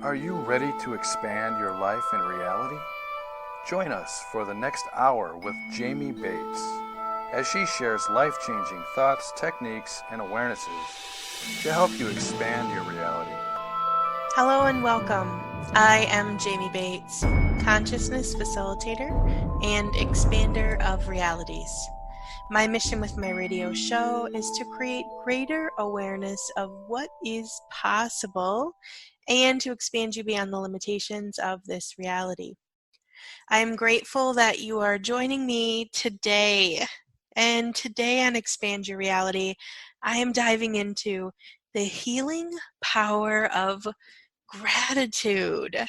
Are you ready to expand your life and reality? Join us for the next hour with Jamie Bates as she shares life changing thoughts, techniques, and awarenesses to help you expand your reality. Hello and welcome. I am Jamie Bates, consciousness facilitator and expander of realities. My mission with my radio show is to create greater awareness of what is possible and to expand you beyond the limitations of this reality. I am grateful that you are joining me today. And today on Expand Your Reality, I am diving into the healing power of gratitude.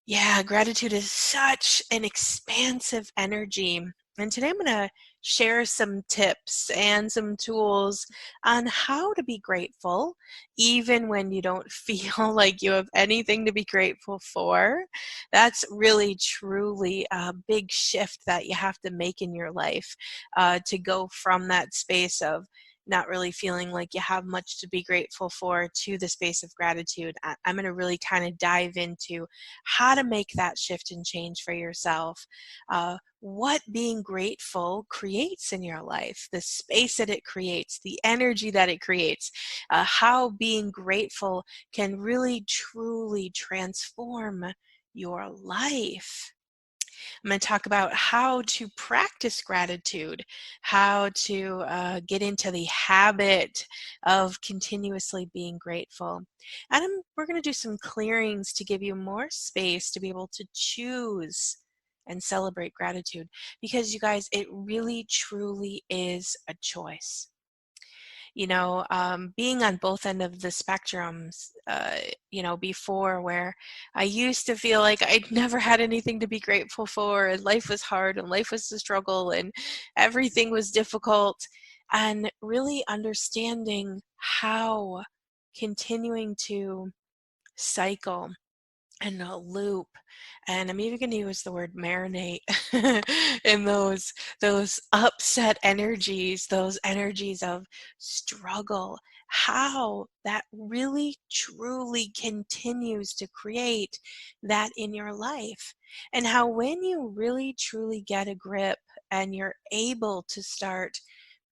Yeah, gratitude is such an expansive energy. And today I'm going to share some tips and some tools on how to be grateful, even when you don't feel like you have anything to be grateful for. That's really, truly a big shift that you have to make in your life to go from that space of not really feeling like you have much to be grateful for to the space of gratitude. I'm going to really kind of dive into how to make that shift and change for yourself, what being grateful creates in your life, the space that it creates, the energy that it creates, how being grateful can really truly transform your life. I'm going to talk about how to practice gratitude, how to get into the habit of continuously being grateful. And we're going to do some clearings to give you more space to be able to choose and celebrate gratitude, because you guys, it really truly is a choice. Being on both end of the spectrums, before, where I used to feel like I'd never had anything to be grateful for, and life was hard and life was a struggle and everything was difficult, and really understanding how continuing to cycle and a loop, and I'm even going to use the word marinate in those upset energies, those energies of struggle, how that really truly continues to create that in your life, and how when you really truly get a grip and you're able to start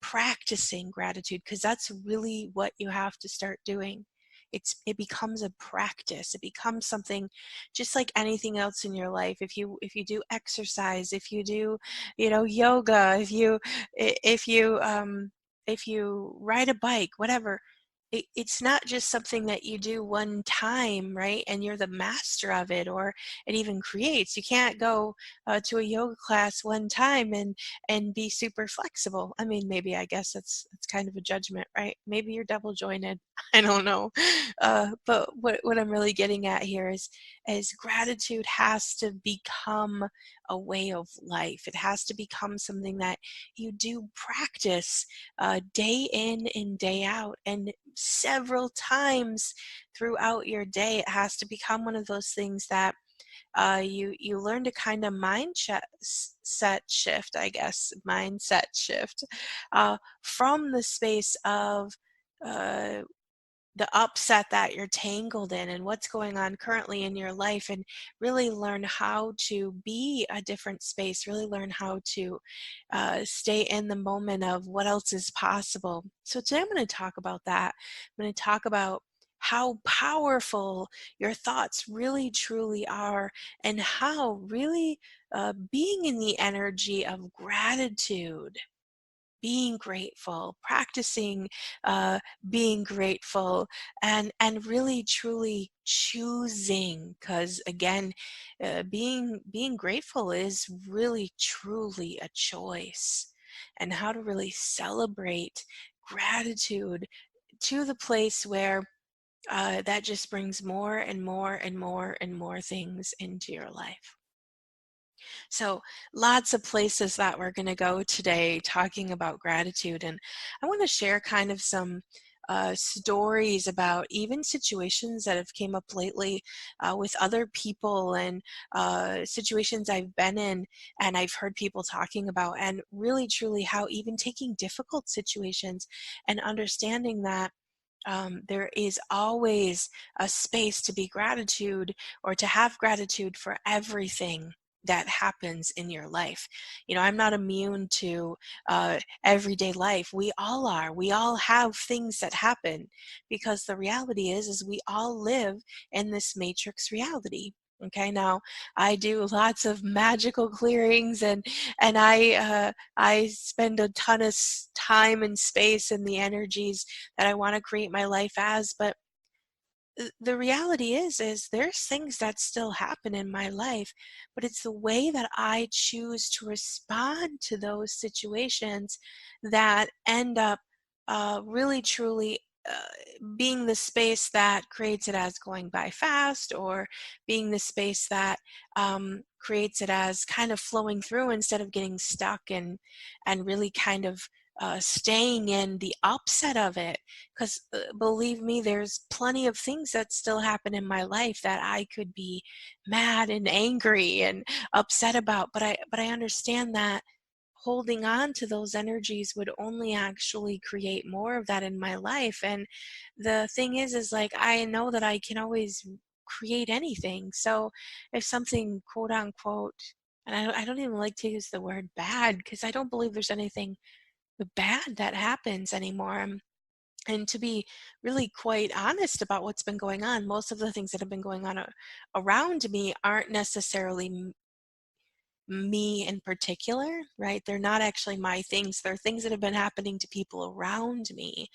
practicing gratitude, because that's really what you have to start doing. It becomes a practice. It becomes something just like anything else in your life. If you do exercise, if you do, yoga, if you ride a bike, whatever, it's not just something that you do one time, right? And you're the master of it, or it even creates. You can't go to a yoga class one time and be super flexible. I mean, maybe, I guess that's kind of a judgment, right? Maybe you're double jointed. I don't know. But what I'm really getting at here is gratitude has to become a way of life. It has to become something that you do practice day in and day out, and several times throughout your day. It has to become one of those things that you learn to kind of set shift, I guess, mindset shift from the space of uh, the upset that you're tangled in and what's going on currently in your life, and really learn how to be a different space, really learn how to stay in the moment of what else is possible. So today I'm going to talk about that. I'm going to talk about how powerful your thoughts really truly are, and how really being in the energy of gratitude, being grateful, practicing uh, being grateful, and really truly choosing. Because again, being grateful is really truly a choice, and how to really celebrate gratitude to the place where that just brings more and more and more and more things into your life. So, lots of places that we're going to go today talking about gratitude. And I want to share kind of some stories about even situations that have came up lately with other people, and situations I've been in and I've heard people talking about, and really truly how even taking difficult situations and understanding that There is always a space to be gratitude or to have gratitude for everything that happens in your life. I'm not immune to everyday life. We all are. We all have things that happen because the reality is we all live in this matrix reality. Okay, now I do lots of magical clearings, and I spend a ton of time and space in the energies that I want to create my life as. But the reality is there's things that still happen in my life, but it's the way that I choose to respond to those situations that end up really truly being the space that creates it as going by fast, or being the space that creates it as kind of flowing through instead of getting stuck and really kind of staying in the upset of it. Because believe me, there's plenty of things that still happen in my life that I could be mad and angry and upset about, but I understand that holding on to those energies would only actually create more of that in my life. And the thing is like, I know that I can always create anything. So if something, quote unquote, and I don't even like to use the word bad, because I don't believe there's anything bad that happens anymore. And to be really quite honest about what's been going on, most of the things that have been going on around me aren't necessarily me in particular, right? They're not actually my things. They're things that have been happening to people around me.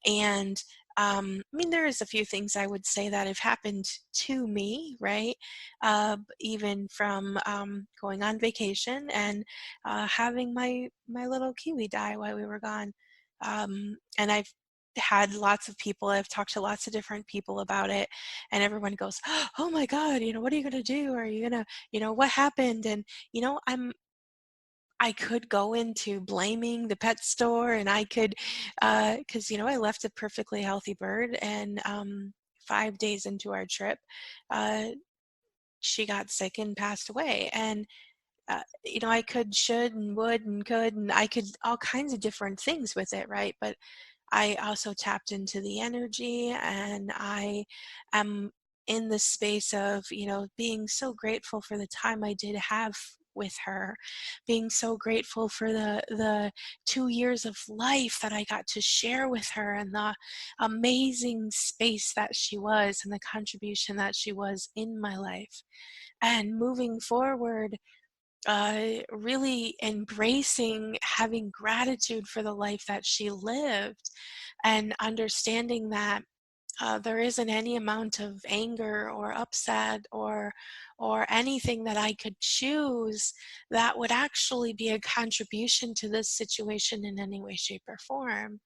And I mean, there is a few things I would say that have happened to me, right? Even from going on vacation and having my little kiwi die while we were gone. And I've had lots of people. I've talked to lots of different people about it, and everyone goes, "Oh my God, what are you gonna do? Are you gonna, what happened?" And I could go into blaming the pet store, and I could, because I left a perfectly healthy bird, and 5 days into our trip, uh, she got sick and passed away. And I could, should, and would, and could, and I could all kinds of different things with it, right? But I also tapped into the energy, and I am in the space of, being so grateful for the time I did have with her, being so grateful for the 2 years of life that I got to share with her, and the amazing space that she was, and the contribution that she was in my life. And moving forward, really embracing having gratitude for the life that she lived, and understanding that there isn't any amount of anger or upset or anything that I could choose that would actually be a contribution to this situation in any way, shape, or form.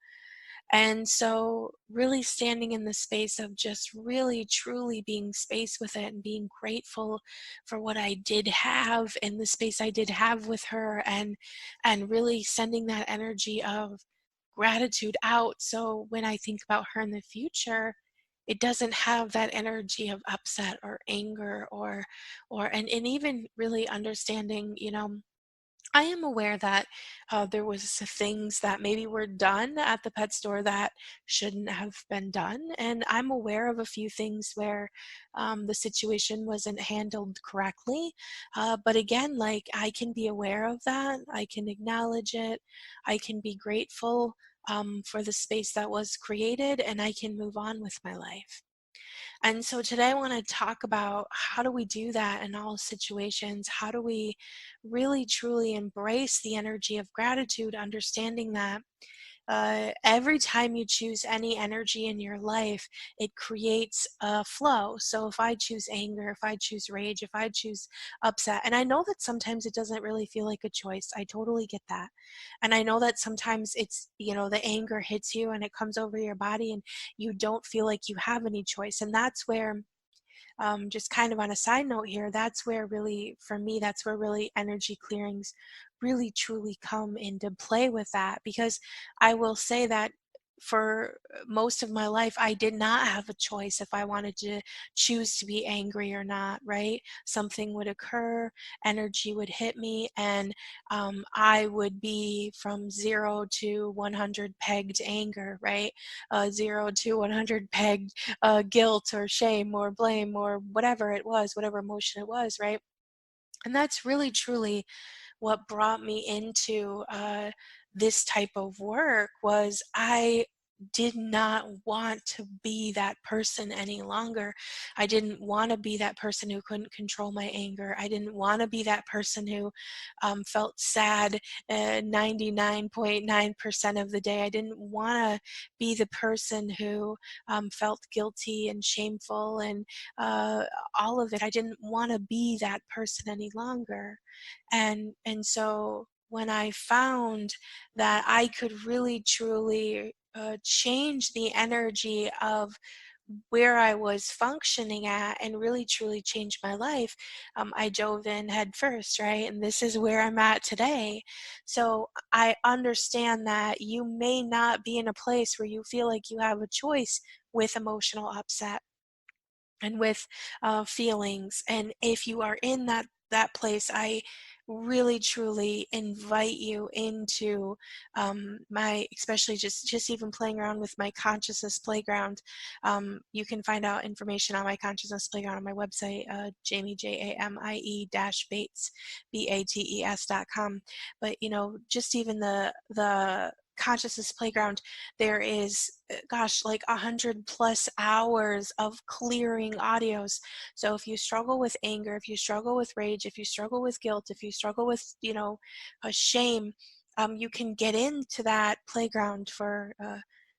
And so, really standing in the space of just really truly being space with it, and being grateful for what I did have in the space I did have with her, and really sending that energy of gratitude out. So when I think about her in the future, it doesn't have that energy of upset or anger, and even really understanding, I am aware that there was things that maybe were done at the pet store that shouldn't have been done, and I'm aware of a few things where the situation wasn't handled correctly. But again, like, I can be aware of that. I can acknowledge it. I can be grateful for the space that was created, and I can move on with my life. And so today I want to talk about, how do we do that in all situations? How do we really truly embrace the energy of gratitude, understanding that every time you choose any energy in your life, it creates a flow. So if I choose anger, if I choose rage, if I choose upset, and I know that sometimes it doesn't really feel like a choice. I totally get that. And I know that sometimes it's, the anger hits you and it comes over your body, and you don't feel like you have any choice. And that's where, just kind of on a side note here, that's where really, for me, that's where really energy clearings really truly come into play with that. Because I will say that for most of my life, I did not have a choice if I wanted to choose to be angry or not, right? Something would occur, energy would hit me, and I would be from 0 to 100 pegged anger, right? 0 to 100 pegged guilt or shame or blame or whatever it was, whatever emotion it was, right? And that's really truly what brought me into this type of work. Was I did not want to be that person any longer. I didn't want to be that person who couldn't control my anger. I didn't want to be that person who felt sad 99.9% of the day. I didn't want to be the person who felt guilty and shameful and uh, all of it. I didn't want to be that person any longer. And so when I found that I could really truly change the energy of where I was functioning at and really truly change my life, I dove in head first, right? And this is where I'm at today. So I understand that you may not be in a place where you feel like you have a choice with emotional upset and with feelings. And if you are in that place, I really truly invite you into my, especially just even playing around with my consciousness playground. You can find out information on my consciousness playground on my website, Jamie, JAMIE dash Bates, BATES.com. But just even the consciousness playground, there is gosh, like 100+ hours of clearing audios. So if you struggle with anger, if you struggle with rage, if you struggle with guilt, if you struggle with a shame, you can get into that playground for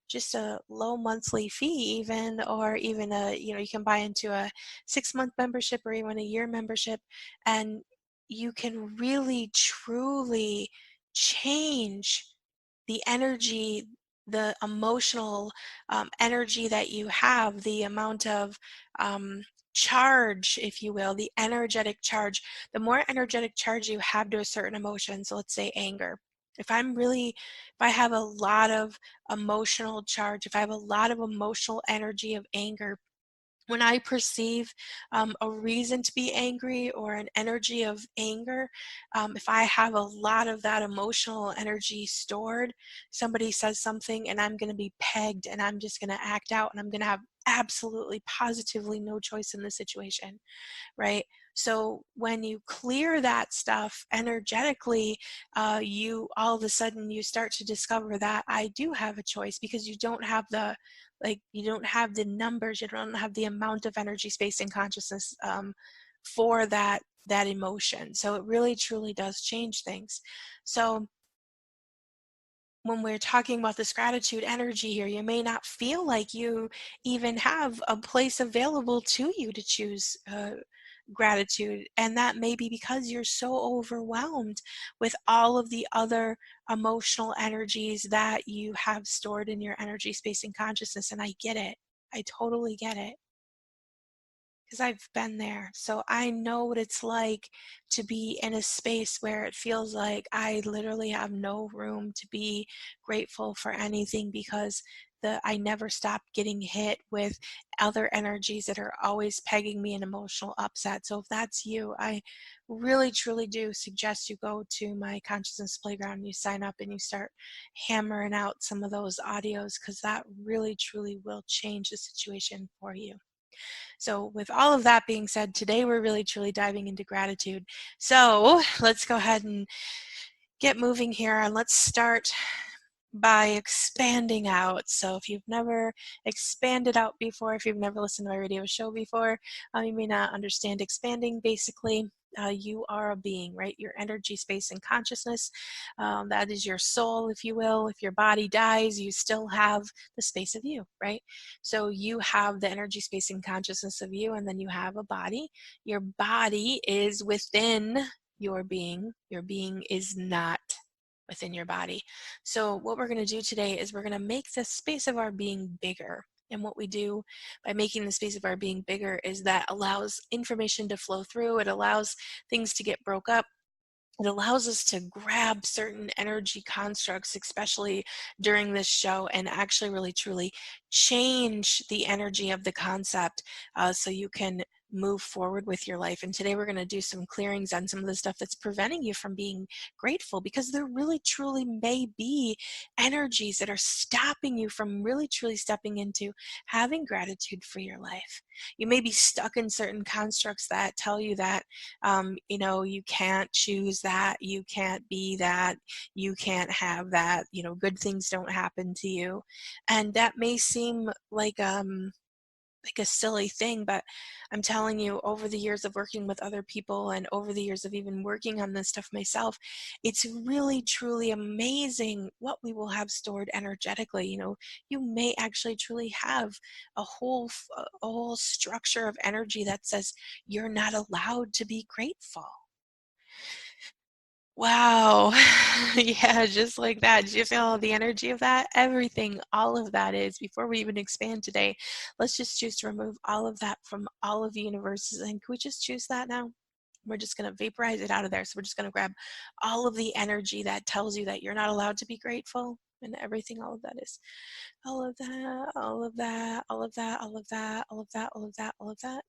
just a low monthly fee, even, or even you can buy into a 6-month membership or even a year membership, and you can really truly change the energy, the emotional energy that you have, the amount of charge, if you will, the energetic charge. The more energetic charge you have to a certain emotion, so let's say anger. If I have a lot of emotional charge, if I have a lot of emotional energy of anger, when I perceive a reason to be angry or an energy of anger, if I have a lot of that emotional energy stored, somebody says something and I'm going to be pegged and I'm just going to act out and I'm going to have absolutely, positively no choice in the situation, right? So when you clear that stuff energetically, you all of a sudden you start to discover that I do have a choice, because you don't have you don't have the numbers, you don't have the amount of energy, space, and consciousness for that emotion. So it really truly does change things. So when we're talking about this gratitude energy here, you may not feel like you even have a place available to you to choose gratitude. And that may be because you're so overwhelmed with all of the other emotional energies that you have stored in your energy, space, and consciousness. And I get it. I totally get it, because I've been there. So I know what it's like to be in a space where it feels like I literally have no room to be grateful for anything, because I never stop getting hit with other energies that are always pegging me in emotional upset. So if that's you, I really truly do suggest you go to my consciousness playground, you sign up and you start hammering out some of those audios, because that really truly will change the situation for you. So, with all of that being said, today we're really truly diving into gratitude. So, let's go ahead and get moving here, and let's start by expanding out. So, if you've never expanded out before, if you've never listened to my radio show before, you may not understand expanding. Basically, you are a being, right? Your energy, space, and consciousness. That is your soul, if you will. If your body dies, you still have the space of you, right? So you have the energy, space, and consciousness of you, and then you have a body. Your body is within your being. Your being is not within your body. So what we're going to do today is we're going to make the space of our being bigger. And what we do by making the space of our being bigger is that allows information to flow through. It allows things to get broke up. It allows us to grab certain energy constructs, especially during this show, and actually really truly change the energy of the concept so you can move forward with your life. And today we're going to do some clearings on some of the stuff that's preventing you from being grateful, because there really truly may be energies that are stopping you from really truly stepping into having gratitude for your life. You may be stuck in certain constructs that tell you that you can't choose that, you can't be that, you can't have that, good things don't happen to you. And that may seem like a silly thing, but I'm telling you, over the years of working with other people and over the years of even working on this stuff myself, it's really truly amazing what we will have stored energetically. You may actually truly have a whole structure of energy that says you're not allowed to be grateful. Wow. Yeah, just like that. Do you feel the energy of that? Everything, all of that is, before we even expand today, let's just choose to remove all of that from all of the universes. And can we just choose that now? We're just going to vaporize it out of there. So we're just going to grab all of the energy that tells you that you're not allowed to be grateful, and everything, all of that is. All of that, all of that, all of that, all of that, all of that, all of that, all of that.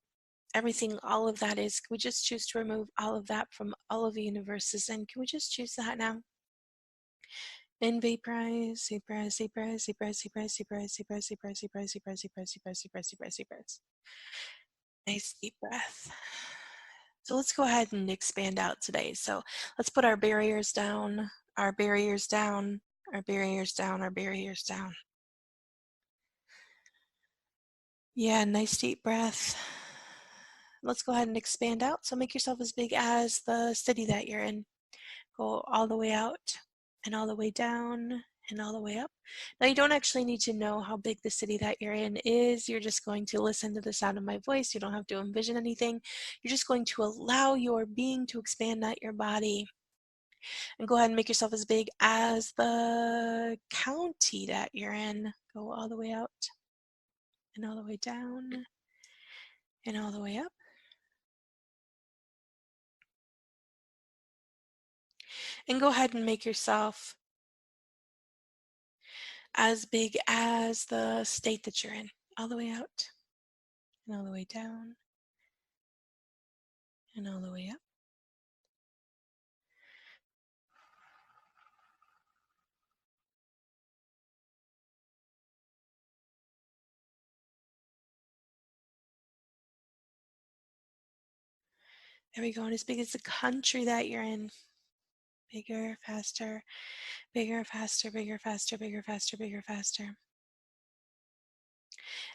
Everything, all of that is. Can we just choose to remove all of that from all of the universes? And can we just choose that now? And vaporize, vaporize, vaporize, vaporize, vaporize, vaporize, vaporize, vaporize, vaporize, vaporize, vaporize, vaporize, vaporize, vaporize, vaporize. Nice deep breath. So let's go ahead and expand out today. So let's put our barriers down, our barriers down, our barriers down, our barriers down. Yeah, nice deep breath. Let's go ahead and expand out. So make yourself as big as the city that you're in. Go all the way out and all the way down and all the way up. Now, you don't actually need to know how big the city that you're in is. You're just going to listen to the sound of my voice. You don't have to envision anything. You're just going to allow your being to expand, not your body. And go ahead and make yourself as big as the county that you're in. Go all the way out and all the way down and all the way up. And go ahead and make yourself as big as the state that you're in. All the way out and all the way down and all the way up. There we go. And as big as the country that you're in. Bigger, faster, bigger, faster, bigger, faster, bigger, faster, bigger, faster.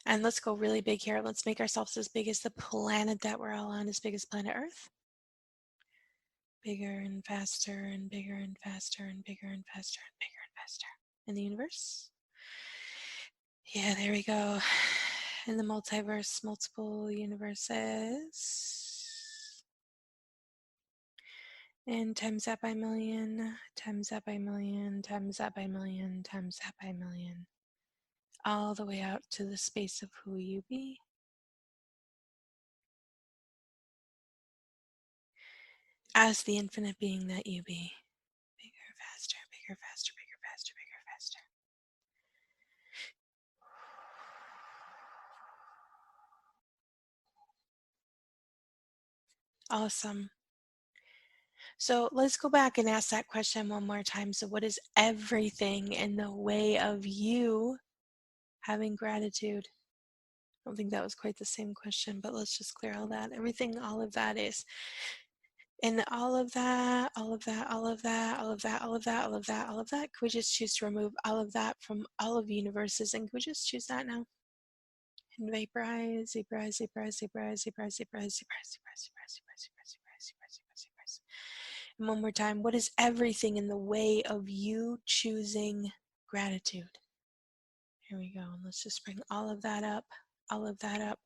And let's go really big here. Let's make ourselves as big as the planet that we're all on, as big as planet Earth. Bigger and faster and bigger and faster and bigger and faster and bigger and faster. In the universe. Yeah, there we go. In the multiverse, multiple universes. And times that by million, times that by million, times that by million, times that by million. All the way out to the space of who you be. As the infinite being that you be. Bigger, faster, bigger, faster, bigger, faster, bigger, faster. Awesome. So let's go back and ask that question one more time. So what is everything in the way of you having gratitude? I don't think that was quite the same question, but let's just clear all that. Everything, all of that is. And all of that, all of that, all of that, all of that, all of that, all of that, all of that. Could we just choose to remove all of that from all of the universes? And could we just choose that now? And vaporize, vaporize, vaporize, vaporize, vaporize, vaporize, vaporize, vaporize, vaporize, vaporize, vaporize, vaporize, vaporize. And one more time, what is everything in the way of you choosing gratitude? Here we go. And let's just bring all of that up, all of that up,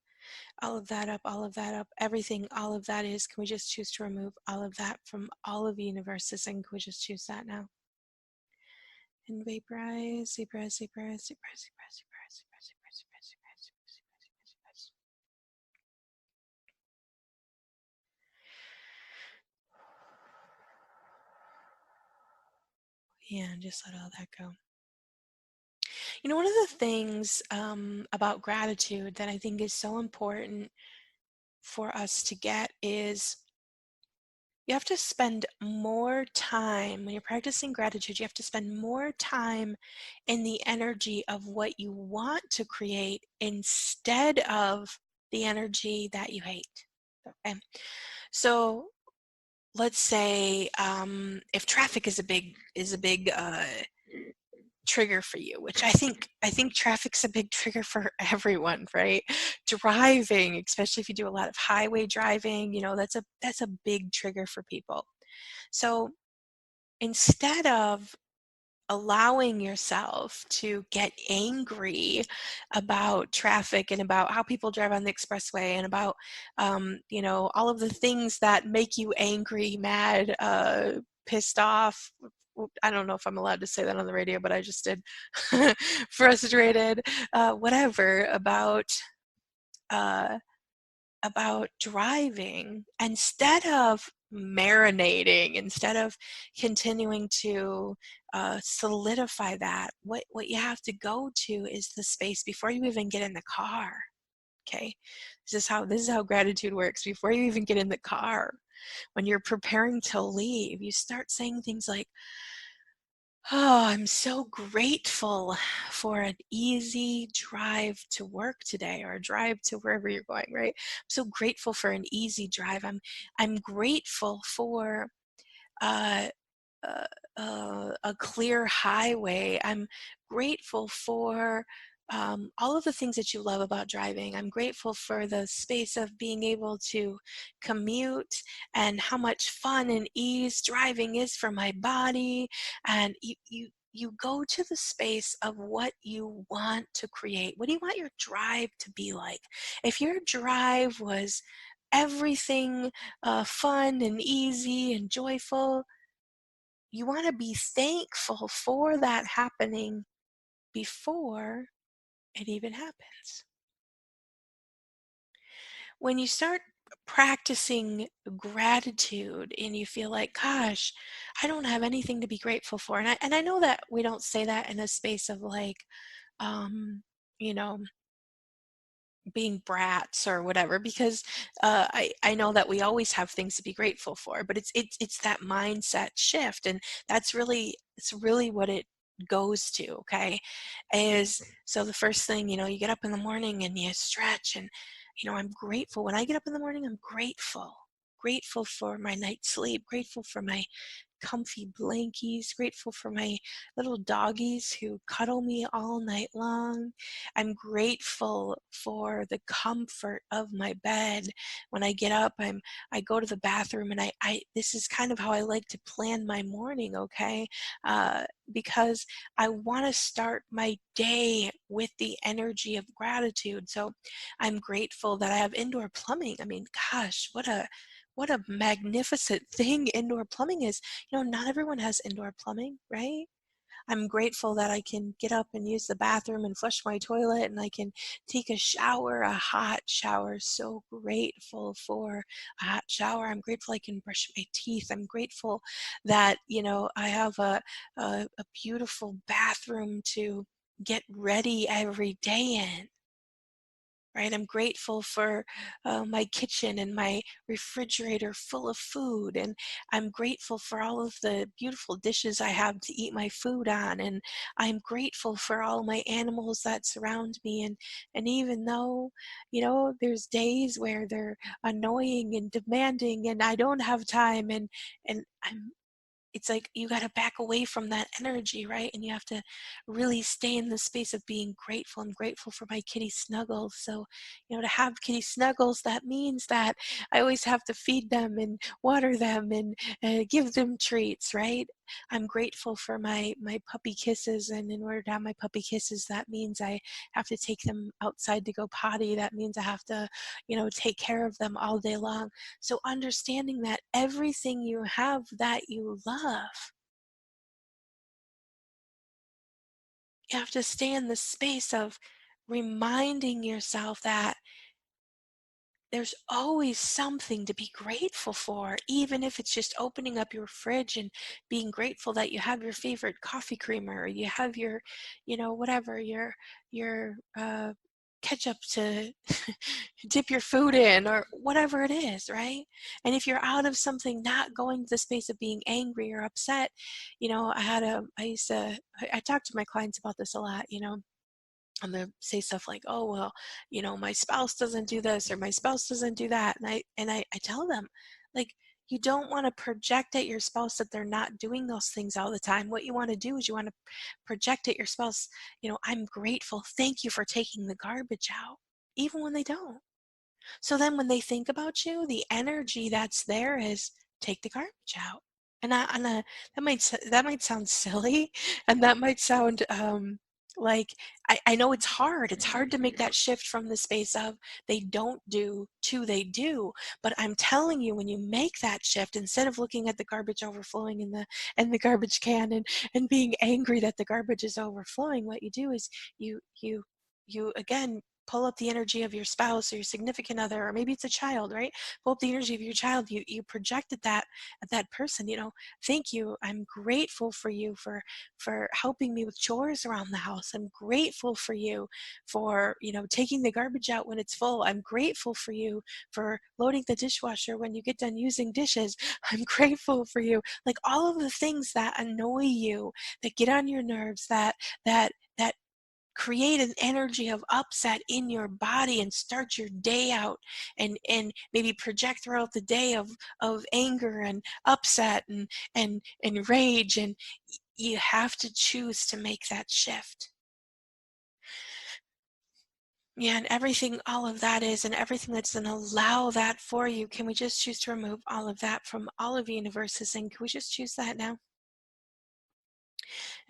all of that up, all of that up. Everything, all of that is. Can we just choose to remove all of that from all of the universes? And can we just choose that now? And vaporize, vaporize, vaporize, vaporize, vaporize, vaporize, vaporize, vaporize, vaporize, vaporize, vaporize, vaporize. and just let all that go. One of the things about gratitude that I think is so important for us to get is you have to spend more time when you're practicing gratitude. You have to spend more time in the energy of what you want to create instead of the energy that you hate. Okay. So let's say if traffic is a big trigger for you, which I think traffic's a big trigger for everyone, right? Driving, especially if you do a lot of highway driving, that's a big trigger for people. So instead of allowing yourself to get angry about traffic and about how people drive on the expressway and about all of the things that make you angry, mad, pissed off. I don't know if I'm allowed to say that on the radio, but I just did. Frustrated, whatever, uh, about driving, instead of marinating, instead of continuing to solidify that, what you have to go to is the space before you even get in the car. Okay, this is how gratitude works. Before you even get in the car, when you're preparing to leave, you start saying things like, "Oh, I'm so grateful for an easy drive to work today or a drive to wherever you're going," right? I'm so grateful for an easy drive. I'm grateful for uh, uh, a clear highway. I'm grateful for all of the things that you love about driving. I'm grateful for the space of being able to commute and how much fun and ease driving is for my body. And you go to the space of what you want to create. What do you want your drive to be like? If your drive was everything fun and easy and joyful, you want to be thankful for that happening before it even happens. When you start practicing gratitude and you feel like, gosh, I don't have anything to be grateful for. And I know that we don't say that in a space of like, um, you know, being brats or whatever, because I know that we always have things to be grateful for, but it's that mindset shift, and it's really what it goes to. Okay, is so the first thing, you get up in the morning and you stretch, and I'm grateful when I get up in the morning. I'm grateful for my night's sleep, grateful for my comfy blankies, grateful for my little doggies who cuddle me all night long. I'm grateful for the comfort of my bed. When I get up, I go to the bathroom, and I this is kind of how I like to plan my morning, okay? Because I want to start my day with the energy of gratitude. So I'm grateful that I have indoor plumbing. I mean, gosh, what a magnificent thing indoor plumbing is. Not everyone has indoor plumbing, right? I'm grateful that I can get up and use the bathroom and flush my toilet, and I can take a shower, a hot shower. So grateful for a hot shower. I'm grateful I can brush my teeth. I'm grateful that, I have a beautiful bathroom to get ready every day in. Right, I'm grateful for my kitchen and my refrigerator full of food, and I'm grateful for all of the beautiful dishes I have to eat my food on, and I'm grateful for all my animals that surround me, and even though, there's days where they're annoying and demanding, and I don't have time, and it's like you got to back away from that energy, right? And you have to really stay in the space of being grateful. I'm grateful for my kitty Snuggles. So, to have kitty Snuggles, that means that I always have to feed them and water them and give them treats, right? I'm grateful for my puppy Kisses, and in order to have my puppy Kisses, that means I have to take them outside to go potty. That means I have to, take care of them all day long. So understanding that everything you have that you love, you have to stay in the space of reminding yourself that there's always something to be grateful for, even if it's just opening up your fridge and being grateful that you have your favorite coffee creamer, or you have your, whatever, your ketchup to dip your food in, or whatever it is, right? And if you're out of something, not going to the space of being angry or upset, I talk to my clients about this a lot, and they say stuff like, "Oh, well, my spouse doesn't do this or my spouse doesn't do that," and I tell them, like, you don't want to project at your spouse that they're not doing those things all the time. What you want to do is you want to project at your spouse, "I'm grateful. Thank you for taking the garbage out," even when they don't. So then when they think about you, the energy that's there is, take the garbage out. That might sound silly, and that might sound like, I know it's hard. It's hard to make that shift from the space of they don't do to they do. But I'm telling you, when you make that shift, instead of looking at the garbage overflowing in the garbage can, and being angry that the garbage is overflowing, what you do is you again pull up the energy of your spouse or your significant other, or maybe it's a child, right? Pull up the energy of your child. You projected that at that person. Thank you. I'm grateful for you for helping me with chores around the house. I'm grateful for you for taking the garbage out when it's full. I'm grateful for you for loading the dishwasher when you get done using dishes. I'm grateful for you. Like, all of the things that annoy you, that get on your nerves, that create an energy of upset in your body, and start your day out, and maybe project throughout the day of anger and upset and rage, and you have to choose to make that shift. Yeah, and everything, all of that is, and everything that's going to allow that for you, can we just choose to remove all of that from all of the universes, and can we just choose that now?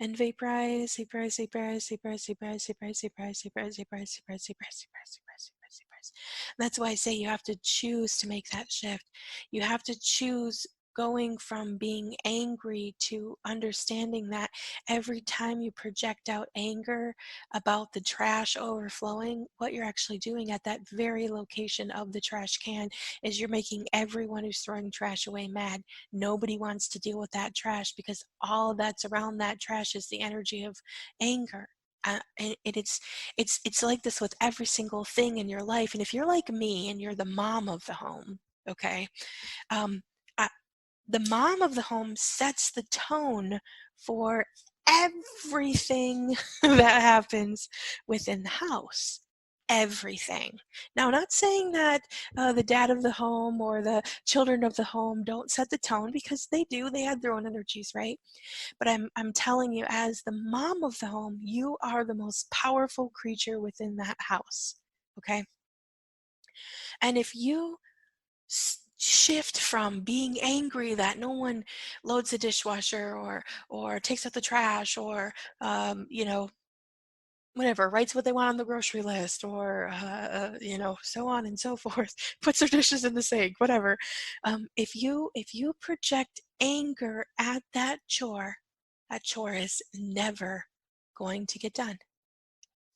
And vaporize, vaporize, vaporize, vaporize, vaporize, vaporize, vaporize, vaporize, vaporize, vaporize, vaporize, vaporize, vaporize, vaporize. That's why I say you have to choose to make that shift. You have to choose going from being angry to understanding that every time you project out anger about the trash overflowing, what you're actually doing at that very location of the trash can is you're making everyone who's throwing trash away mad. Nobody wants to deal with that trash, because all that's around that trash is the energy of anger. And it's like this with every single thing in your life. And if you're like me and you're the mom of the home, okay, um, I, the mom of the home sets the tone for everything that happens within the house. Everything. Now, not saying that the dad of the home or the children of the home don't set the tone, because they do. They have their own energies, right? But I'm telling you, as the mom of the home, you are the most powerful creature within that house. Okay? And if you shift from being angry that no one loads the dishwasher, or takes out the trash, or whatever, writes what they want on the grocery list, or so on and so forth, puts their dishes in the sink, whatever. If you project anger at that chore is never going to get done.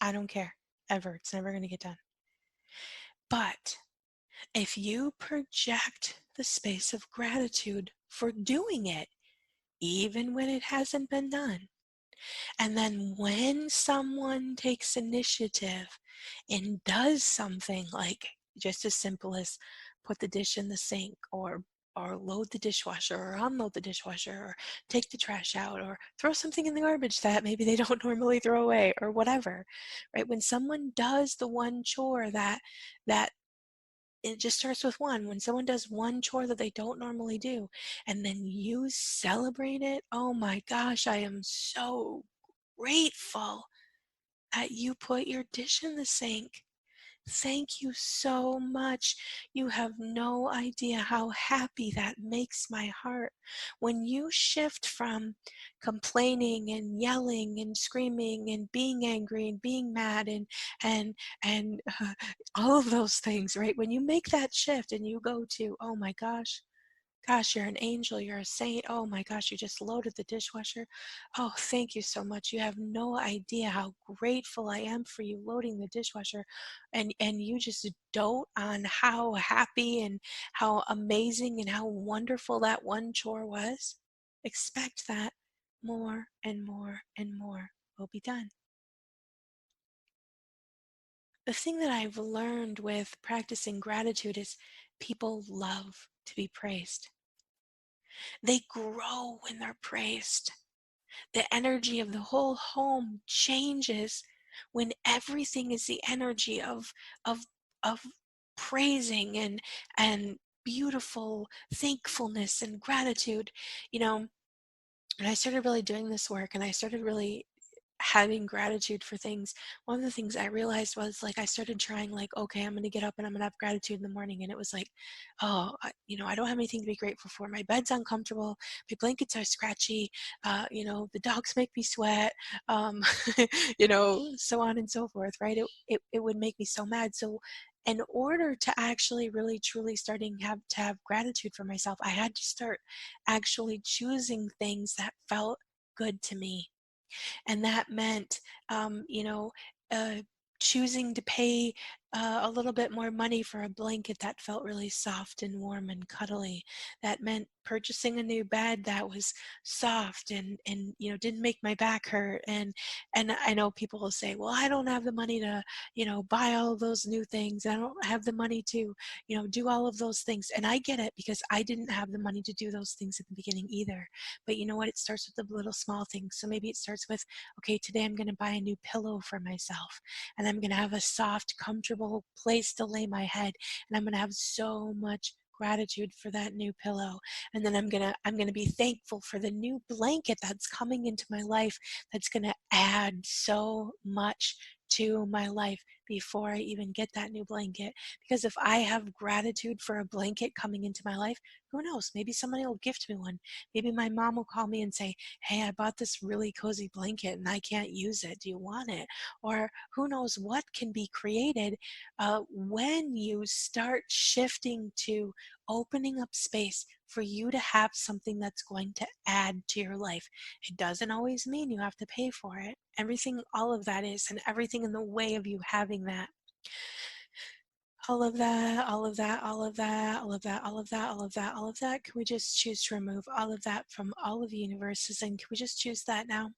I don't care, ever. It's never going to get done. But if you project the space of gratitude for doing it, even when it hasn't been done, and then when someone takes initiative and does something, like just as simple as put the dish in the sink, or load the dishwasher, or unload the dishwasher, or take the trash out, or throw something in the garbage that maybe they don't normally throw away, or whatever, right? When someone does the one chore that it just starts with one. When someone does one chore that they don't normally do, and then you celebrate it, oh my gosh, I am so grateful that you put your dish in the sink. Thank you so much. You have no idea how happy that makes my heart. When you shift from complaining and yelling and screaming and being angry and being mad and all of those things, right? When you make that shift and you go to, oh my gosh, Gosh, you're an angel, you're a saint. Oh my gosh, you just loaded the dishwasher. Oh, thank you so much. You have no idea how grateful I am for you loading the dishwasher. And you just dote on how happy and how amazing and how wonderful that one chore was. Expect that more and more and more will be done. The thing that I've learned with practicing gratitude is people love to be praised. They grow when they're praised. The energy of the whole home changes when everything is the energy of of praising and beautiful thankfulness and gratitude. You know, and I started really doing this work and I started really having gratitude for things. One of the things I realized was like I started trying like, okay, I'm gonna get up and I'm gonna have gratitude in the morning, and it was like, oh, I don't have anything to be grateful for. My bed's uncomfortable, my blankets are scratchy, the dogs make me sweat, um, so on and so forth. Right? It would make me so mad. So in order to actually really truly starting have gratitude for myself, I had to start actually choosing things that felt good to me, and that meant, um, you know, uh, choosing to pay a little bit more money for a blanket that felt really soft and warm and cuddly. That meant purchasing a new bed that was soft and didn't make my back hurt. And I know people will say, well, I don't have the money to buy all of those new things. I don't have the money to do all of those things. And I get it, because I didn't have the money to do those things at the beginning either. But you know what? It starts with the little small things. So maybe it starts with, okay, today I'm going to buy a new pillow for myself, and I'm going to have a soft, comfortable place to lay my head, and I'm going to have so much gratitude for that new pillow. And then I'm going to be thankful for the new blanket that's coming into my life, that's going to add so much to my life before I even get that new blanket. Because if I have gratitude for a blanket coming into my life, who knows, maybe somebody will gift me one. Maybe my mom will call me and say, hey, I bought this really cozy blanket and I can't use it. Do you want it? Or who knows what can be created when you start shifting to opening up space for you to have something that's going to add to your life. It doesn't always mean you have to pay for it. Everything, all of that is, and everything in the way of you having that. All of that, all of that, all of that, all of that, all of that, all of that, all of that. Can we just choose to remove all of that from all of the universes? And can we just choose that now?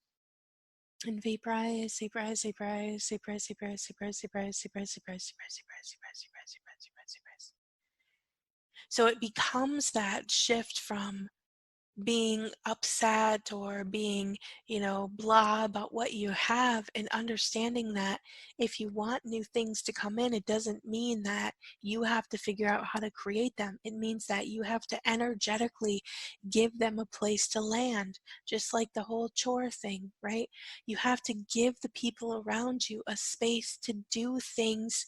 And vaporize, vaporize, vaporize, vaporize, vaporize, vaporize, vaporize, vaporize, vaporize, vaporize, vaporize, vaporize, vaporize, vaporize, vaporize. So it becomes that shift from being upset or being, blah about what you have, and understanding that if you want new things to come in, it doesn't mean that you have to figure out how to create them. It means that you have to energetically give them a place to land, just like the whole chore thing, right? You have to give the people around you a space to do things.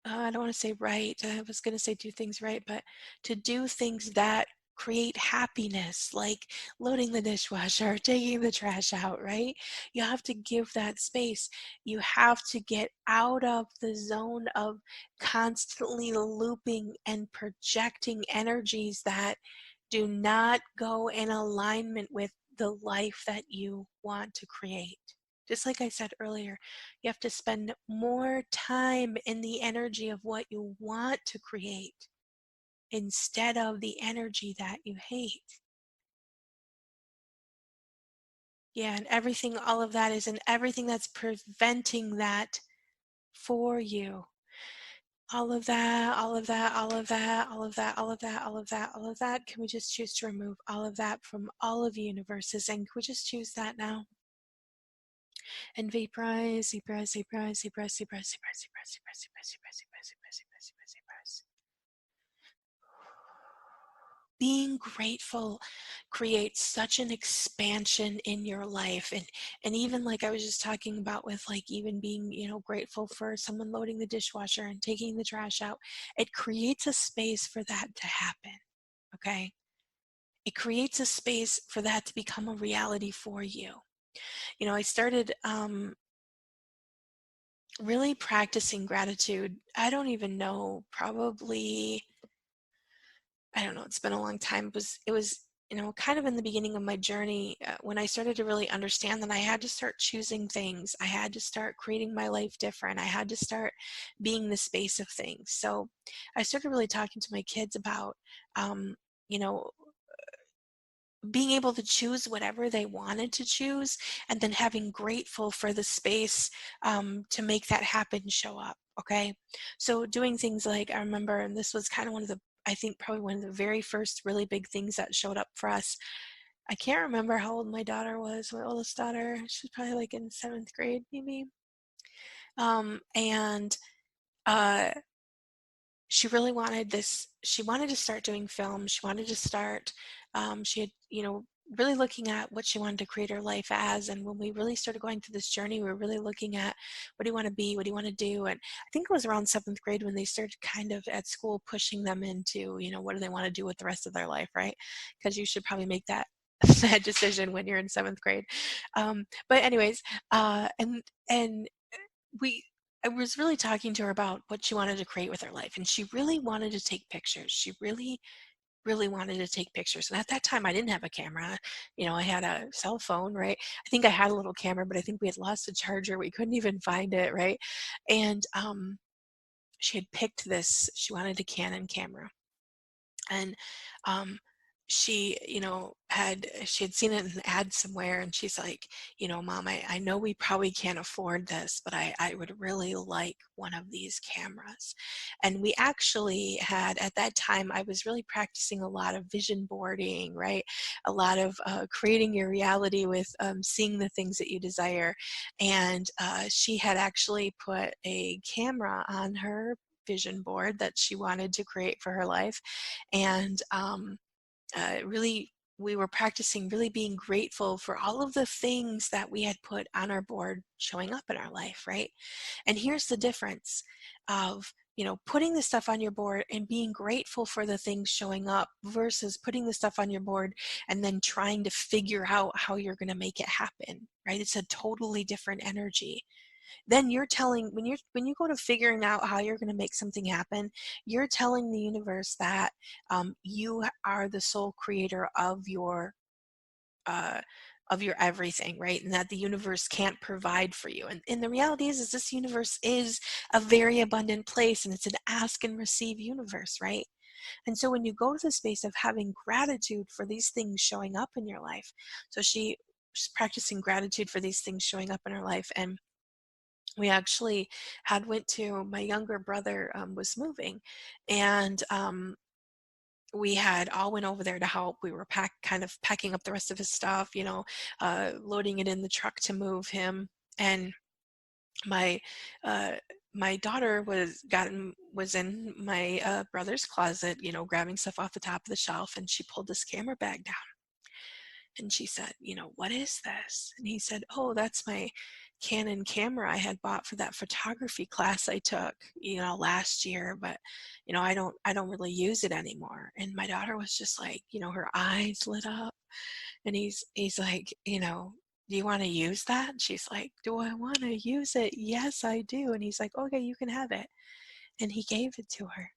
I don't want to say right. I was going to say do things right, but to do things that create happiness, like loading the dishwasher, taking the trash out, right? You have to give that space. You have to get out of the zone of constantly looping and projecting energies that do not go in alignment with the life that you want to create. Just like I said earlier, you have to spend more time in the energy of what you want to create instead of the energy that you hate. Yeah, and everything, all of that is, and everything that's preventing that for you. All of that, all of that, all of that, all of that, all of that, all of that, all of that. Can we just choose to remove all of that from all of the universes? And can we just choose that now? And vaporize, vaporize, vaporize, vaporize, vaporize, vaporize, vaporize, vaporize, vaporize, vaporize, vaporize, vaporize, vaporize, vaporize. Being grateful creates such an expansion in your life. And even like I was just talking about with like even being, grateful for someone loading the dishwasher and taking the trash out, it creates a space for that to happen. Okay? It creates a space for that to become a reality for you. I started really practicing gratitude. I don't even know, probably I don't know, it's been a long time. It was, kind of in the beginning of my journey, when I started to really understand that I had to start choosing things. I had to start creating my life different. I had to start being the space of things. So I started really talking to my kids about, um, you know, being able to choose whatever they wanted to choose, and then having grateful for the space, to make that happen show up. Okay, so doing things like, I remember, and this was kind of one of the, I think probably one of the very first really big things that showed up for us. I can't remember how old my daughter was, my oldest daughter. She was probably like in seventh grade, maybe. And uh, she really wanted this. She wanted to start doing film. She wanted to start, she had, really looking at what she wanted to create her life as. And when we really started going through this journey, we were really looking at, what do you want to be? What do you want to do? And I think it was around seventh grade when they started kind of at school pushing them into, what do they want to do with the rest of their life, right? Because you should probably make that that decision when you're in seventh grade. But anyways, and we I was really talking to her about what she wanted to create with her life, and she really wanted to take pictures. She really, really wanted to take pictures. And at that time, I didn't have a camera. I had a cell phone, right? I think I had a little camera, but I think we had lost the charger. We couldn't even find it, right? And she had picked this. She wanted a Canon camera, and um, she had seen it in an ad somewhere, and she's like, Mom, I know we probably can't afford this, but I would really like one of these cameras. And we actually had, at that time, I was really practicing a lot of vision boarding, right? A lot of creating your reality with, seeing the things that you desire. And she had actually put a camera on her vision board that she wanted to create for her life. And really, we were practicing really being grateful for all of the things that we had put on our board showing up in our life, right? And here's the difference of, putting the stuff on your board and being grateful for the things showing up versus putting the stuff on your board and then trying to figure out how you're going to make it happen, right? It's a totally different energy. Then you're telling, when you go to figuring out how you're going to make something happen, you're telling the universe that, you are the sole creator uh, of your everything, right? And that the universe can't provide for you. And the reality is this universe is a very abundant place, and it's an ask and receive universe, right? And so when you go to the space of having gratitude for these things showing up in your life, so she's practicing gratitude for these things showing up in her life. And we actually had went to, my younger brother, was moving, and we had all went over there to help. We were kind of packing up the rest of his stuff, loading it in the truck to move him. And my uh, my daughter was in my brother's closet, grabbing stuff off the top of the shelf, and she pulled this camera bag down. And she said, "What is this?" And he said, "Oh, that's my Canon camera I had bought for that photography class I took, last year, but, I don't really use it anymore." And my daughter was just like, her eyes lit up, and he's like, "Do you want to use that?" And she's like, "Do I want to use it? Yes, I do." And he's like, "Okay, you can have it." And he gave it to her.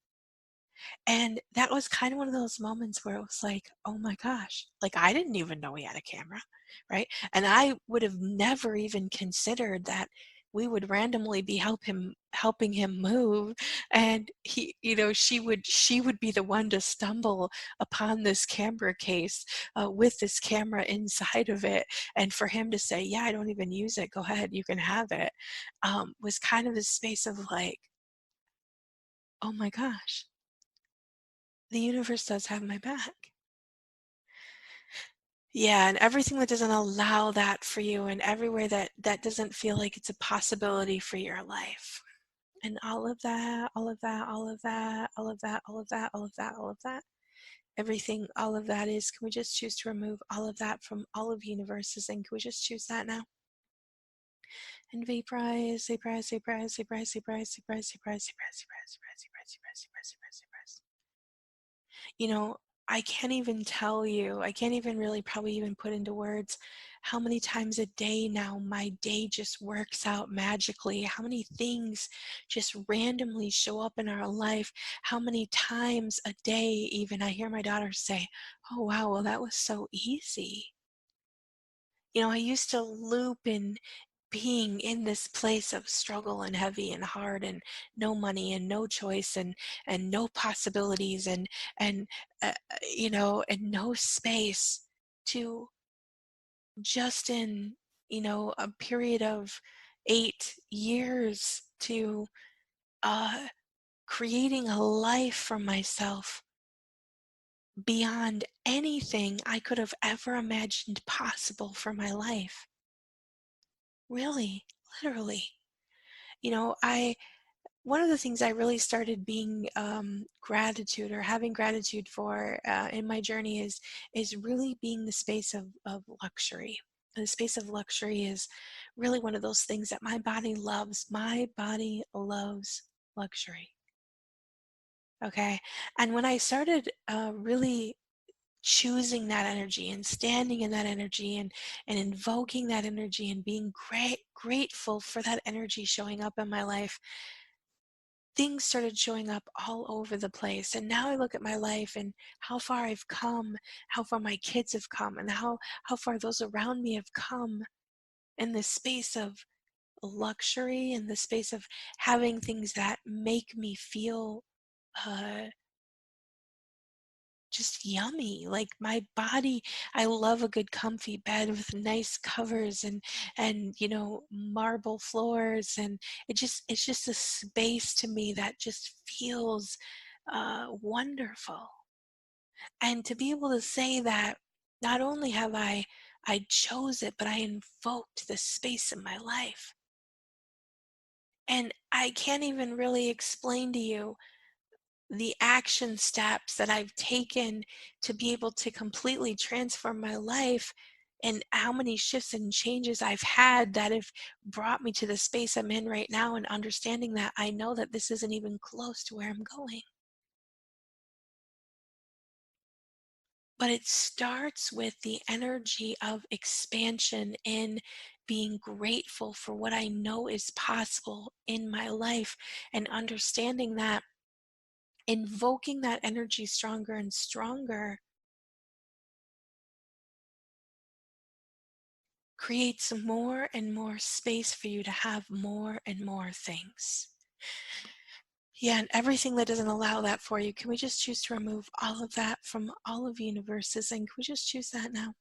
And that was kind of one of those moments where it was like, "Oh my gosh," like, I didn't even know he had a camera, right? And I would have never even considered that we would randomly be helping him move, and she would be the one to stumble upon this camera case, with this camera inside of it, and for him to say, "Yeah, I don't even use it. Go ahead, you can have it," was kind of a space of like, "Oh my gosh, the universe does have my back." Yeah, and everything that doesn't allow that for you, and everywhere that doesn't feel like it's a possibility for your life. And all of that, all of that, all of that, all of that, all of that, all of that, all of that. Everything, all of that is, can we just choose to remove all of that from all of universes, and can we just choose that now? And vaporize, vaporize, vaporize, vaporize, vaporize, vaporize, vaporize, vaporize, vaporize, vaporize, vaporize, vaporize, vaporize, vaporize, vaporize. I can't even tell you, I can't even really probably even put into words how many times a day now my day just works out magically, how many things just randomly show up in our life, how many times a day even I hear my daughter say, "Oh wow, well that was so easy." I used to loop in being in this place of struggle and heavy and hard and no money and no choice and no possibilities and no space to just in a period of 8 years to uh, creating a life for myself beyond anything I could have ever imagined possible for my life. Really, literally. I One of the things I really started being gratitude or having gratitude for in my journey is really being the space of luxury. The space of luxury is really one of those things that my body loves. My body loves luxury. Okay. And when I started really choosing that energy and standing in that energy and invoking that energy and being grateful for that energy showing up in my life, things started showing up all over the place. And now I look at my life and how far I've come, how far my kids have come, and how far those around me have come in the space of luxury, in the space of having things that make me feel uh, just yummy. Like my body, I love a good comfy bed with nice covers and marble floors, and it's just a space to me that just feels wonderful. And to be able to say that not only have I chose it, but I invoked the space in my life. And I can't even really explain to you the action steps that I've taken to be able to completely transform my life and how many shifts and changes I've had that have brought me to the space I'm in right now, and understanding that I know that this isn't even close to where I'm going. But it starts with the energy of expansion in being grateful for what I know is possible in my life, and understanding that invoking that energy stronger and stronger creates more and more space for you to have more and more things. Yeah, and everything that doesn't allow that for you, can we just choose to remove all of that from all of universes? And can we just choose that now?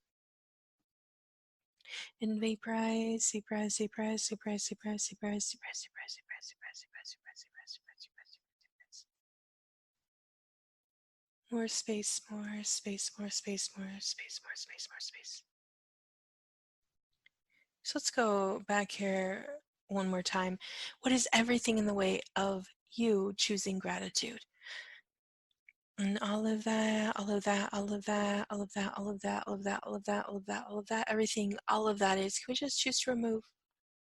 And vaporize, vaporize, vaporize, vaporize, vaporize, vaporize, vaporize, vaporize, vaporize, vaporize, vaporize, vaporize, vaporize, vaporize, vaporize. More space, more space, more space, more space, more space, more space. So let's go back here one more time. What is everything in the way of you choosing gratitude? And all of that, all of that, all of that, all of that, all of that, all of that, all of that, all of that, all of that, everything, all of that is, can we just choose to remove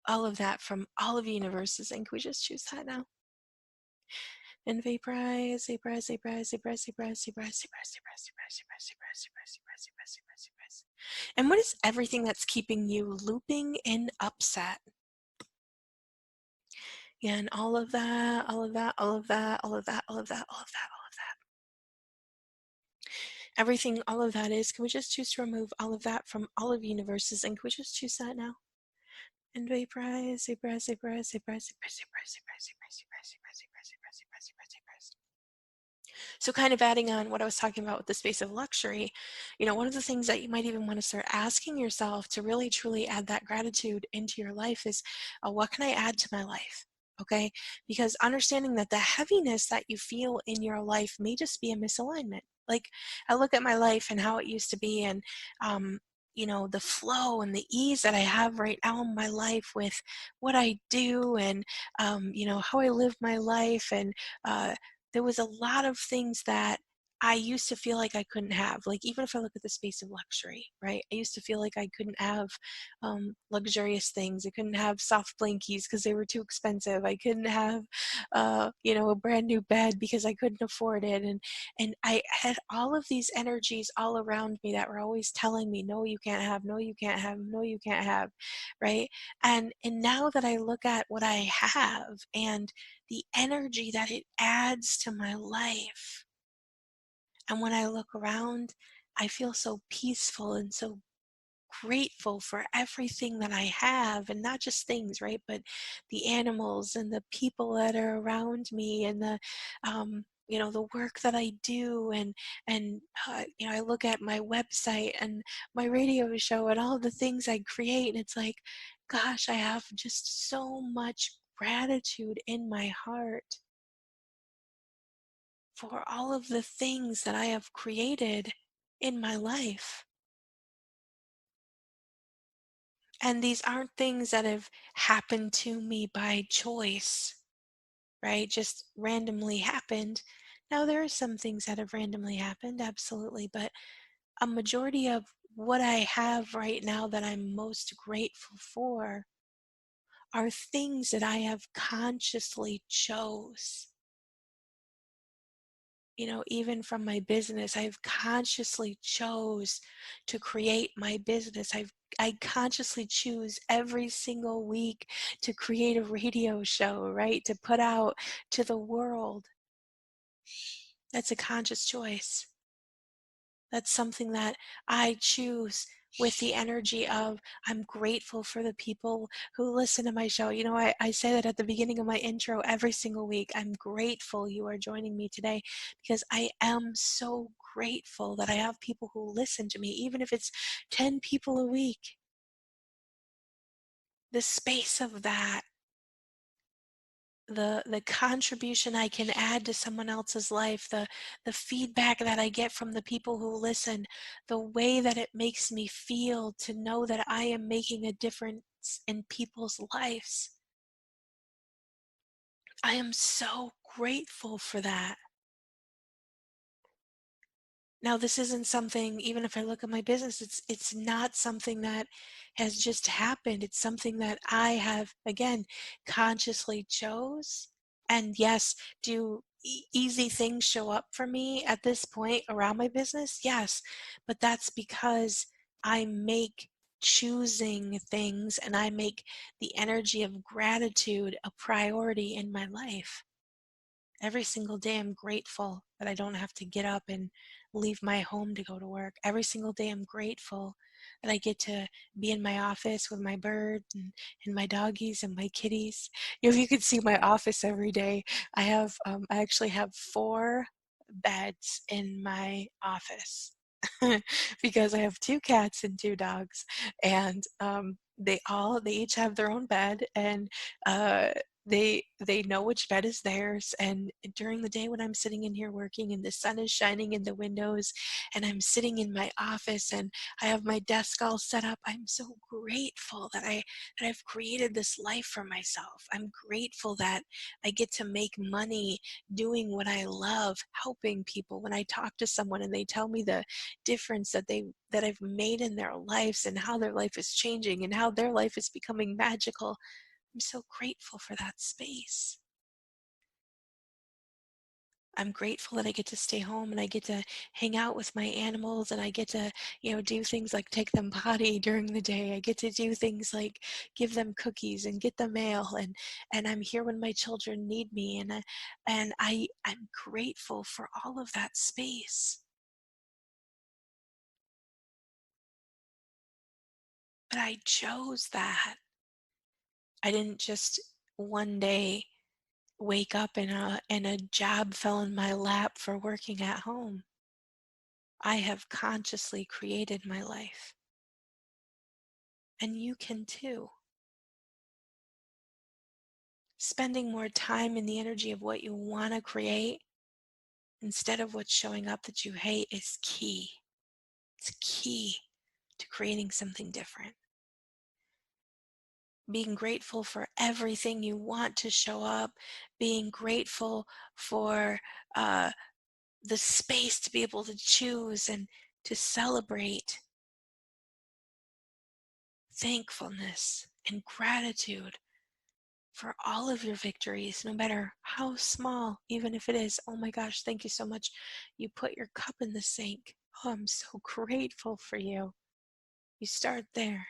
all of that from all of the universes? And can we just choose that now? And vaporize, vaporize, vaporize, vaporize, vaporize, vaporize, vaporize, vaporize, vaporize, vaporize, vaporize, vaporize, vaporize, vaporize, vaporize, vaporize. And what is everything that's keeping you looping and upset? Yeah, and all of that, all of that, all of that, all of that, all of that, all of that, all of that. Everything, all of that is, can we just choose to remove all of that from all of universes? And can we just choose that now? And vaporize, vaporize, vaporize, vaporize, vaporize, vaporize, vaporize, vaporize, vaporize, vaporize, vaporize, vaporize, vaporize, vaporize. So kind of adding on what I was talking about with the space of luxury, one of the things that you might even want to start asking yourself to really truly add that gratitude into your life is, what can I add to my life? Okay, because understanding that the heaviness that you feel in your life may just be a misalignment. Like I look at my life and how it used to be, and the flow and the ease that I have right now in my life with what I do, and how I live my life, and there was a lot of things that I used to feel like I couldn't have. Like, even if I look at the space of luxury, right? I used to feel like I couldn't have luxurious things. I couldn't have soft blankies because they were too expensive. I couldn't have, a brand new bed because I couldn't afford it. And I had all of these energies all around me that were always telling me, no, you can't have, no, you can't have, no, you can't have, right? And now that I look at what I have and the energy that it adds to my life, and when I look around, I feel so peaceful and so grateful for everything that I have, and not just things, right? But the animals and the people that are around me, and the work that I do, and I look at my website and my radio show and all the things I create, and it's like, gosh, I have just so much gratitude in my heart for all of the things that I have created in my life. And these aren't things that have happened to me by choice, right? Just randomly happened. Now, there are some things that have randomly happened, absolutely, but a majority of what I have right now that I'm most grateful for are things that I have consciously chose. Even from my business, I've consciously chose to create my business. I consciously choose every single week to create a radio show, right? To put out to the world. That's a conscious choice. That's something that I choose with the energy of, I'm grateful for the people who listen to my show. I say that at the beginning of my intro every single week. I'm grateful you are joining me today because I am so grateful that I have people who listen to me, even if it's 10 people a week. The space of that, the contribution I can add to someone else's life, the feedback that I get from the people who listen, the way that it makes me feel to know that I am making a difference in people's lives. I am so grateful for that. Now, this isn't something, even if I look at my business, it's not something that has just happened. It's something that I have, again, consciously chose. And yes, do easy things show up for me at this point around my business? Yes, but that's because I make choosing things, and I make the energy of gratitude a priority in my life. Every single day, I'm grateful that I don't have to get up and leave my home to go to work. Every single day, I'm grateful that I get to be in my office with my bird and my doggies and my kitties. If you could see my office every day, I actually have 4 beds in my office. Because I have 2 cats and 2 dogs, and they each have their own bed, and uh, they know which bed is theirs. And during the day when I'm sitting in here working and the sun is shining in the windows and I'm sitting in my office and I have my desk all set up, I'm so grateful that I've created this life for myself. I'm grateful that I get to make money doing what I love, helping people. When I talk to someone and they tell me the difference that I've made in their lives and how their life is changing and how their life is becoming magical, I'm so grateful for that space. I'm grateful that I get to stay home and I get to hang out with my animals, and I get to, do things like take them potty during the day. I get to do things like give them cookies and get the mail, and I'm here when my children need me, and I'm grateful for all of that space. But I chose that. I didn't just one day wake up and a job fell in my lap for working at home. I have consciously created my life, and you can too. Spending more time in the energy of what you want to create instead of what's showing up that you hate is key. It's key to creating something different. Being grateful for everything you want to show up, being grateful for uh, the space to be able to choose and to celebrate thankfulness and gratitude for all of your victories, no matter how small, even if it is, oh my gosh, thank you so much. You put your cup in the sink. Oh, I'm so grateful for you. You start there.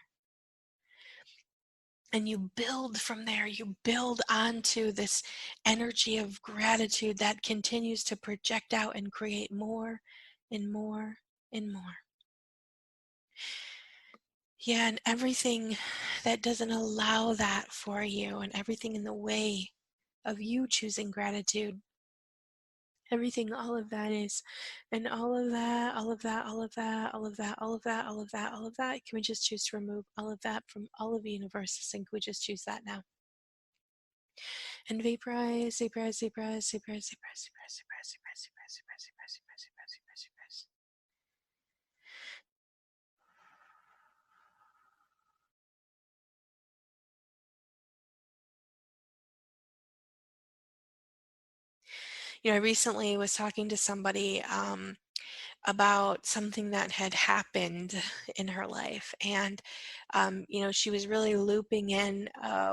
And you build from there. You build onto this energy of gratitude that continues to project out and create more and more and more. Yeah, and everything that doesn't allow that for you, and everything in the way of you choosing gratitude, everything, all of that is, and all of that, all of that, all of that, all of that, all of that, all of that, all of that. Can we just choose to remove all of that from all of the universe? And can we just choose that now? And vaporize, vaporize, vaporize, vaporize, vaporize, vaporize, vaporize, vaporize, vaporize, vaporize, vaporize, vaporize, vaporize, vaporize. I recently was talking to somebody about something that had happened in her life. And, she was really looping in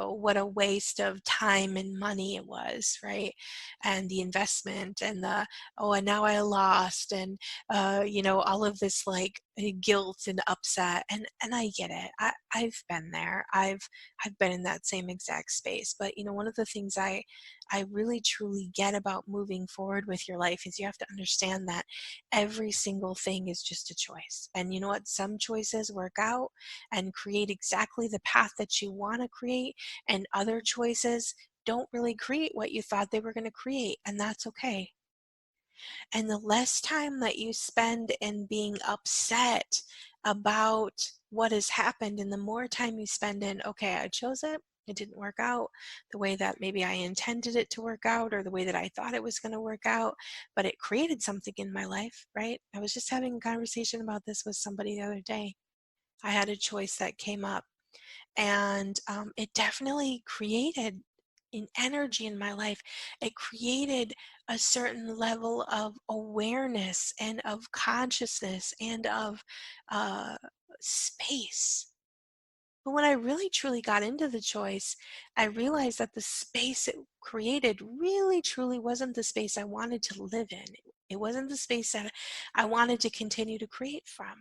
what a waste of time and money it was, right? And the investment and oh, and now I lost, and, all of this like guilt and upset. And I get it. I've been there. I've been in that same exact space. But, one of the things I really truly get about moving forward with your life is you have to understand that every single thing is just a choice. And you know what? Some choices work out and create exactly the path that you want to create, and other choices don't really create what you thought they were going to create, and that's okay. And the less time that you spend in being upset about what has happened, and the more time you spend in, okay, I chose it. It didn't work out the way that maybe I intended it to work out, or the way that I thought it was going to work out, but it created something in my life, right? I was just having a conversation about this with somebody the other day. I had a choice that came up, and it definitely created an energy in my life. It created a certain level of awareness and of consciousness and of uh, space. But when I really truly got into the choice, I realized that the space it created really truly wasn't the space I wanted to live in. It wasn't the space that I wanted to continue to create from.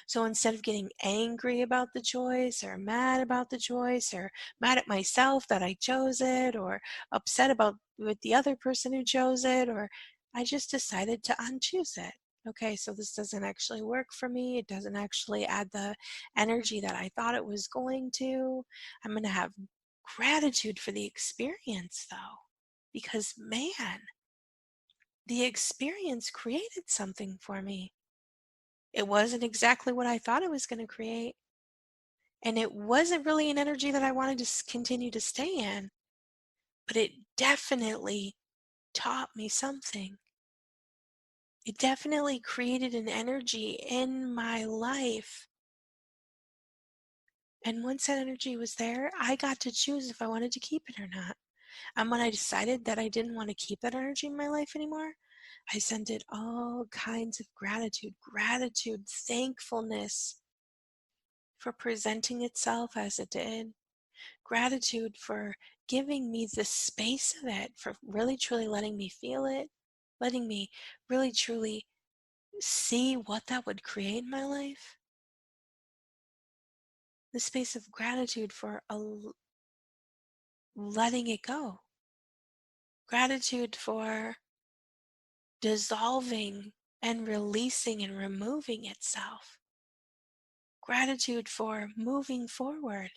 So instead of getting angry about the choice, or mad about the choice, or mad at myself that I chose it, or upset about with the other person who chose it, or I just decided to unchoose it. Okay, so this doesn't actually work for me. It doesn't actually add the energy that I thought it was going to. I'm going to have gratitude for the experience though, because man, the experience created something for me. It wasn't exactly what I thought it was going to create. And it wasn't really an energy that I wanted to continue to stay in, but it definitely taught me something. It definitely created an energy in my life. And once that energy was there, I got to choose if I wanted to keep it or not. And when I decided that I didn't want to keep that energy in my life anymore, I sent it all kinds of gratitude, thankfulness for presenting itself as it did, gratitude for giving me the space of it, for really truly letting me feel it, letting me really truly see what that would create in my life. The space of gratitude for letting it go. Gratitude for dissolving and releasing and removing itself. Gratitude for moving forward.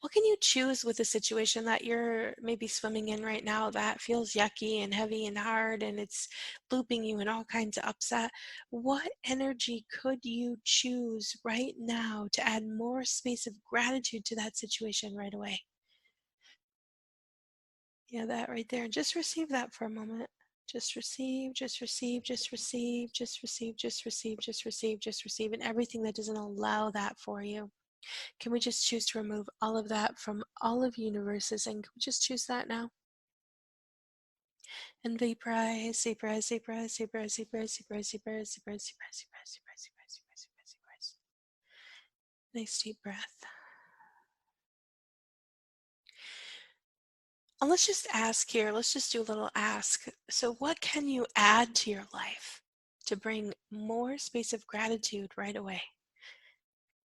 What can you choose with a situation that you're maybe swimming in right now that feels yucky and heavy and hard, and it's looping you in all kinds of upset? What energy could you choose right now to add more space of gratitude to that situation right away? Yeah, that right there. Just receive that for a moment. Just receive, just receive, just receive, just receive, just receive, just receive, just receive, and everything that doesn't allow that for you. Can we just choose to remove all of that from all of universes? And can we just choose that now? And vaporize, vaporize, vaporize, vaporize, vaporize, vaporize, vaporize, vaporize, vaporize, vaporize, vaporize, vaporize, vaporize, vaporize. Nice deep breath. Let's just ask here, let's just do a little ask. So, what can you add to your life to bring more space of gratitude right away?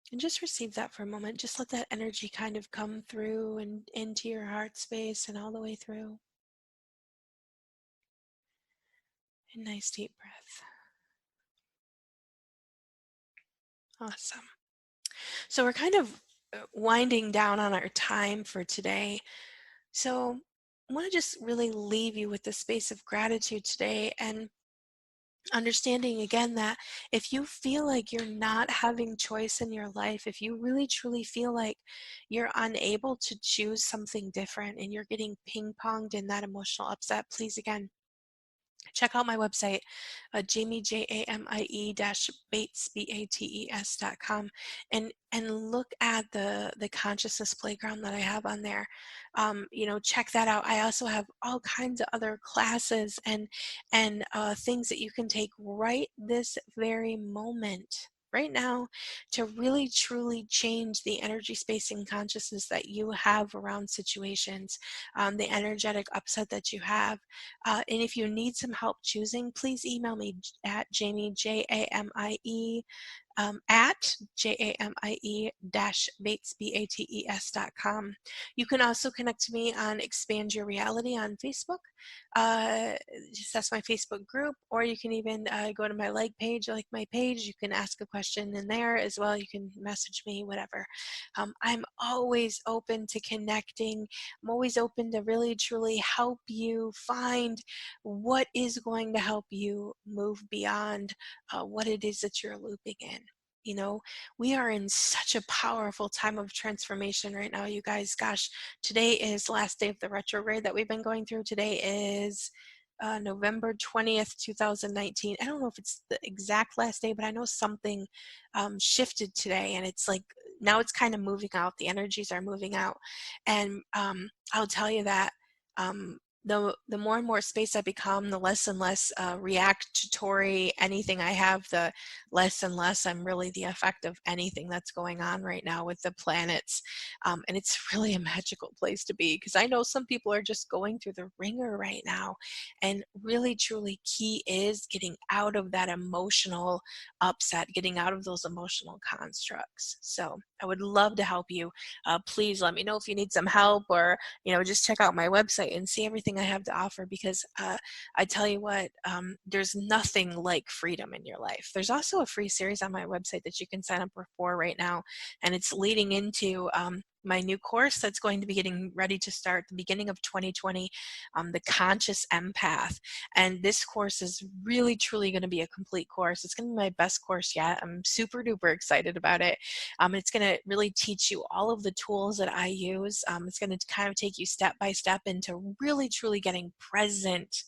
And just receive that for a moment. Just let that energy kind of come through and into your heart space and all the way through. A nice deep breath. Awesome. So, we're kind of winding down on our time for today. So, I want to just really leave you with the space of gratitude today and understanding again that if you feel like you're not having choice in your life, if you really truly feel like you're unable to choose something different and you're getting ping ponged in that emotional upset, please again check out my website, Jamie, Jamie dash Bates, Bates.com, and look at the consciousness playground that I have on there. Check that out. I also have all kinds of other classes and things that you can take right this very moment, right now, to really truly change the energy space and consciousness that you have around situations, the energetic upset that you have. And if you need some help choosing, please email me at Jamie, Jamie, at Jamie dash Bates, Bates.com. You can also connect to me on Expand Your Reality on Facebook. That's my Facebook group, or you can even go to my like my page. You can ask a question in there as well. You can message me, whatever. I'm always open to connecting. I'm always open to really truly help you find what is going to help you move beyond what it is that you're looping in. You know, we are in such a powerful time of transformation right now, you guys. Gosh, today is the last day of the retrograde that we've been going through. Today is November 20th, 2019. I don't know if it's the exact last day, but I know something shifted today, and it's like now it's kind of moving out. The energies are moving out. And I'll tell you that the more and more space I become, the less and less reactory anything I have, the less and less I'm really the effect of anything that's going on right now with the planets. And it's really a magical place to be, because I know some people are just going through the ringer right now. And really, truly, key is getting out of that emotional upset, getting out of those emotional constructs. So I would love to help you. Please let me know if you need some help, or just check out my website and see everything I have to offer, because I tell you what, there's nothing like freedom in your life. There's also a free series on my website that you can sign up for right now, and it's leading into my new course that's going to be getting ready to start the beginning of 2020, the Conscious Empath. And this course is really truly going to be a complete course. It's going to be my best course yet. I'm super duper excited about it. It's going to really teach you all of the tools that I use. It's going to kind of take you step by step into really truly getting present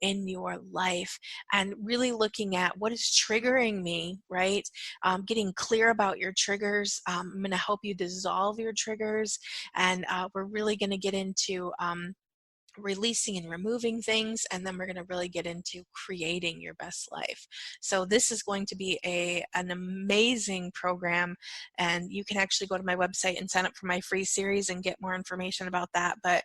in your life and really looking at what is triggering me, right? Getting clear about your triggers. I'm going to help you dissolve your triggers, and we're really going to get into releasing and removing things, and then we're going to really get into creating your best life. So this is going to be an amazing program, and you can actually go to my website and sign up for my free series and get more information about that. But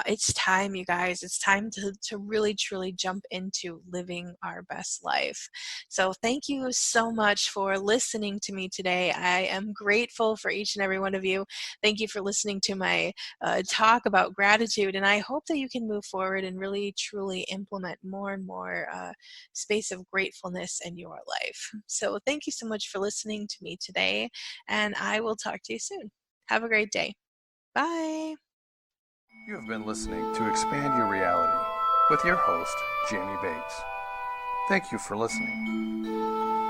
it's time, you guys. It's time to really truly jump into living our best life. So thank you so much for listening to me today. I am grateful for each and every one of you. Thank you for listening to my talk about gratitude, and I hope that you can move forward and really truly implement more and more space of gratefulness in your life. So thank you so much for listening to me today, and I will talk to you soon. Have a great day. Bye. You have been listening to Expand Your Reality with your host, Jamie Bates. Thank you for listening.